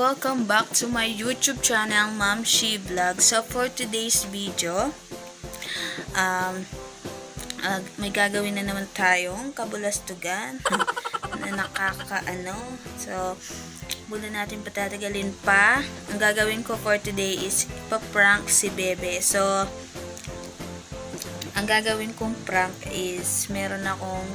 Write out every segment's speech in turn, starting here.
welcome back to my YouTube channel, Ma'am She Vlog. So for today's video, may gagawin na naman tayong kabulastugan na nakakaano. So muna natin patatagalin pa. Ang gagawin ko for today is ipaprank si Bebe. So ang gagawin kong prank is meron akong,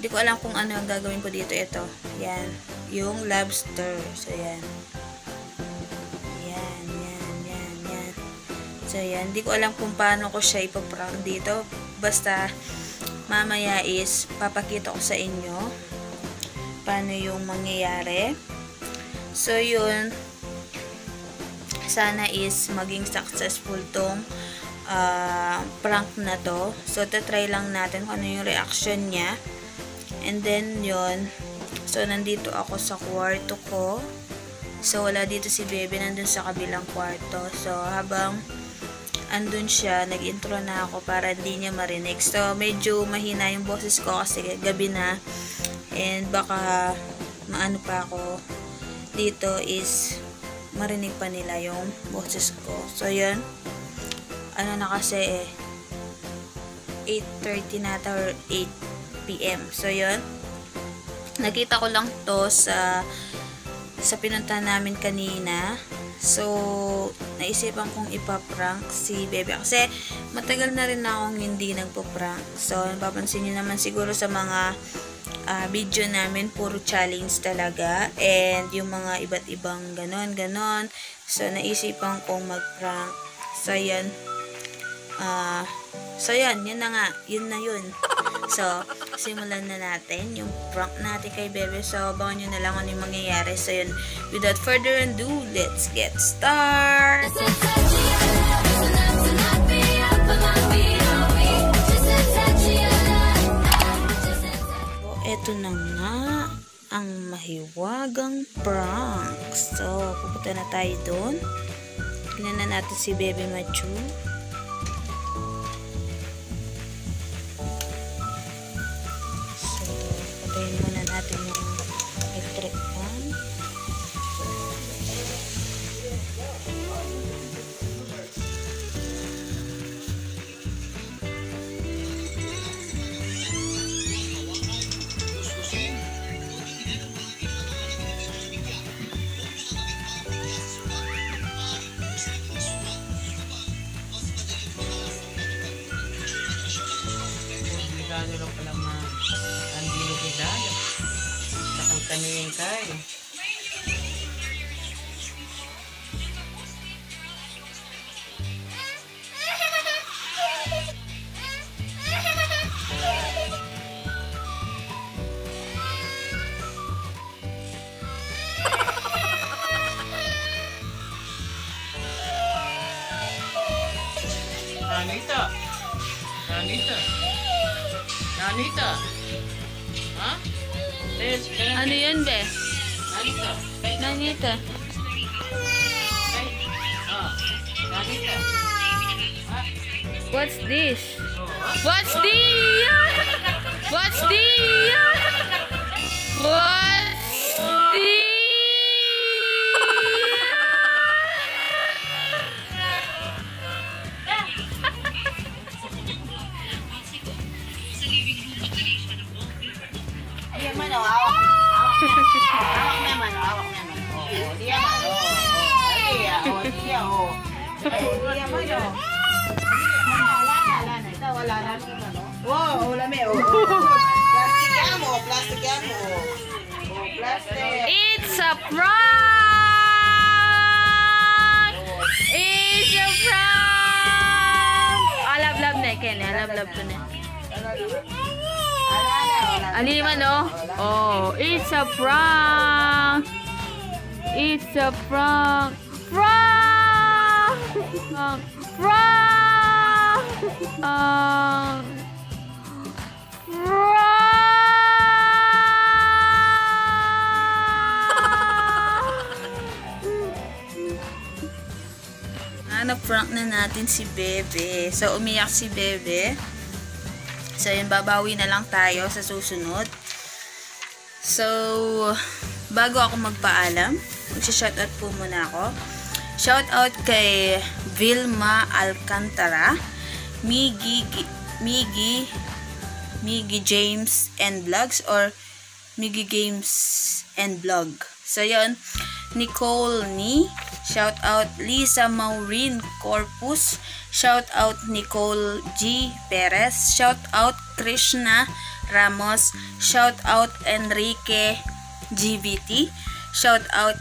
hindi ko alam kung ano ang gagawin ko dito. Ito, yan, yung lobster. So yan, yan. So yan, hindi ko alam kung paano ko siya ipaprank dito. Basta mamaya is papakita ko sa inyo paano yung mangyayari. So yun, sana is maging successful tong prank na to. So tatry lang natin kung ano yung reaction niya. And then yun, so nandito ako sa kwarto ko. So wala dito si Bebe, nandun sa kabilang kwarto. So habang andun siya, nag-intro na ako para hindi niya marinig. So medyo mahina yung boses ko kasi gabi na, and baka maano pa ako dito is marinig pa nila yung boses ko. So yun, ano na kasi 8:30 na or 8 PM. So yun, nakita ko lang to sa pinuntahan namin kanina. So naisipan kong ipaprank si Bebe kasi matagal na rin akong hindi nagpo-prank. So napapansin niyo naman siguro sa mga video namin, puro challenge talaga, and yung mga iba't ibang ganon. So naisipan kong mag-prank. So yan, yun na nga, yun. So, simulan na natin yung prank natin kay Bebe. So, abangan nyo na lang ano yung mangyayari. So, yun, without further ado, let's get started! So, eto na nga ang mahiwagang prank. So, pupunta na tayo doon. Tignan na natin si Bebe Machu. Patayin muna natin yung electric fan. Regalo lang pala mga andilo regalo. Takang tanungin kayo. Anita. Ha? Ano yun, Be? Anita. Nanita. Anita. What's this? What's this? What's this? What's this? Diyan man, awak naman. Diyan man, diyan man, wala na. Wow, wala may, Plastic yan mo. Plastic. It's a prank! It's a prank! Love na, Ken. Love to na. Ani man, no? Oh, it's a prank! It's a prank! Prank! Prank! Na-prank na natin si Bebe. So, umiyak si Bebe. So, yun, babawi na lang tayo sa susunod. So, bago ako magpaalam, Magsi-shoutout po muna ako. Shoutout kay Vilma Alcantara, Miggy James and Vlogs or Miggy Games and Vlog. So, yun. Nicole Ni. Shoutout Lisa Maureen Corpus. Shoutout Nicole G. Perez. Shoutout Krishna Ramos. Shoutout Enrique GVT. Shoutout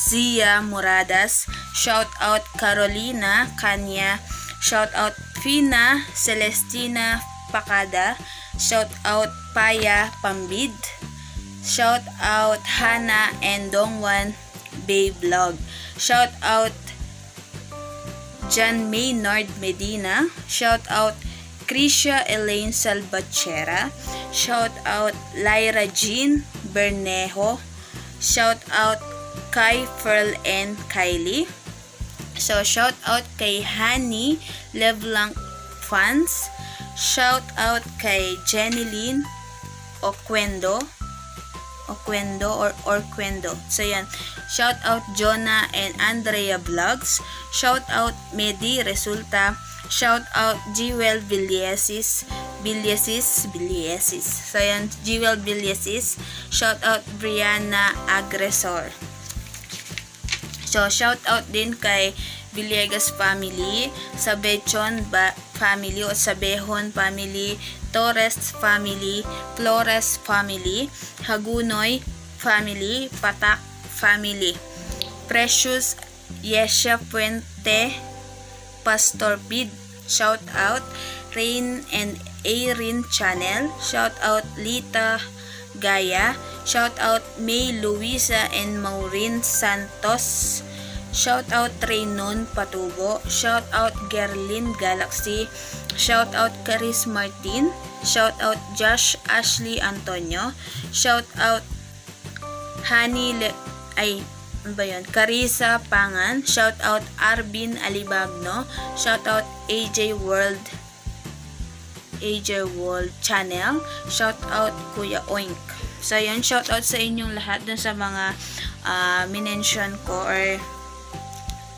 Zia Muradas. Shoutout Carolina Kanya. Shoutout Fina Celestina Pakada. Shoutout Paya Pambid. Shoutout Hana and Dongwan Bay Vlog. Shoutout John Maynard Medina. Shoutout Krisha Elaine Salvatierra. Shoutout Lyra Jean Bernejo. Shoutout kay Ferl and Kylie. So, shoutout kay Hani Leblanc Fans. Shoutout kay Jeneline Oquendo or Orquendo. So, yan. Shoutout Jonah and Andrea Vlogs. Shoutout Medi Resulta. Shoutout Jewel Villesis. So, yan. Jewel Villesis. Shoutout Brianna Agresor. So, shoutout din kay Villegas family, Sabechon family o Sabehon family, Torres family, Flores family, Hagunoy family, Patak family, Precious Yesha Puente, Pastor Bid, shoutout Rain and Erin channel, shoutout Lita Gaya, shoutout May Luisa and Maureen Santos, shoutout Raynon Patubo, shoutout Gerlin Galaxy, shoutout Caris Martin, shoutout Josh Ashley Antonio, shoutout Carissa Pangan, shoutout Arbin Alibagno, shoutout AJ World channel, shoutout Kuya Oink. So, yun, shoutout sa inyong lahat dun sa mga minention ko or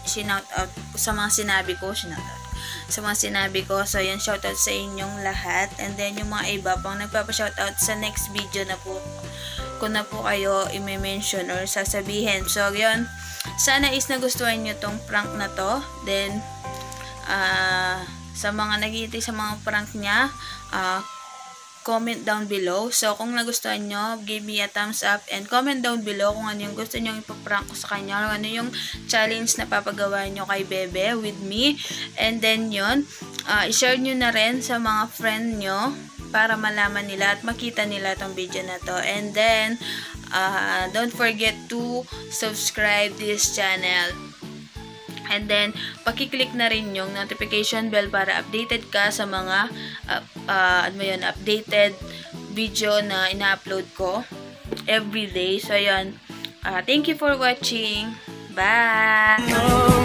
shoutout sa mga sinabi ko. So, yun, shoutout sa inyong lahat. And then, yung mga iba pang nagpapa-shoutout sa next video na po ko na po kayo i-mention or sasabihin. So, yun, sana is nagustuhan nyo tong prank na to. Then, sa mga nag-iintay sa mga prank niya, comment down below. So, kung nagustuhan nyo, give me a thumbs up and comment down below kung ano yung gusto nyo ipaprank ko sa kanya or ano yung challenge na papagawa nyo kay Bebe with me. And then, yun, i-share nyo na rin sa mga friend nyo para malaman nila at makita nila tong video na to. And then, don't forget to subscribe this channel. And then, pakiclick na rin yung notification bell para updated ka sa mga updated video na ina-upload ko every day. So, yun. Thank you for watching. Bye!